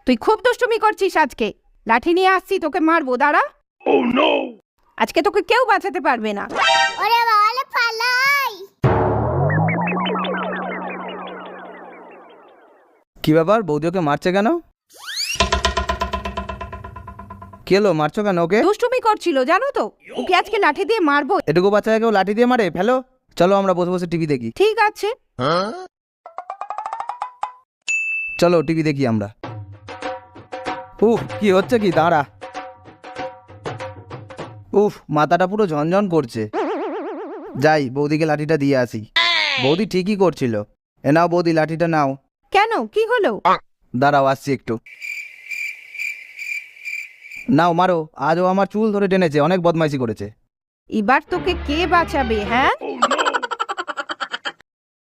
তুই খুব দুষ্টুমি করছিস আজকে। লাঠি নিয়ে আসছি, তোকে মারবো, দাঁড়া। আজকে তোকে কেউ বাঁচাতে পারবে না। ওরে বাবা, পালাই। কি ব্যাপার, বৌদি ওকে মারছে কেন? কি হলো, মারছো কেন ওকে? দুষ্টুমি করছিল জানো তো, ওকে আজকে লাঠি দিয়ে মারবো। এটুকু বাচ্চাকে কেউ লাঠি দিয়ে মারে? ফেলো, চলো আমরা বসে বসে টিভি দেখি। ঠিক আছে। চলো টিভি দেখি আমরা। উফ, কি হচ্ছে কি, দাঁড়া। উফ, মাথাটা পুরো ঝনঝন করছে। যাই বৌদিকে লাঠিটা দিয়ে আসি। বৌদি ঠিকই করছিল। এ নাও বৌদি, লাঠিটা নাও। কেন, কি হলো? দাঁড়াও, আসছি একটু। নাও মারো। আজও আমার চুল ধরে টেনেছে, অনেক বদমাইশি করেছে। এবার তোকে কে বাঁচাবে? হ্যাঁ,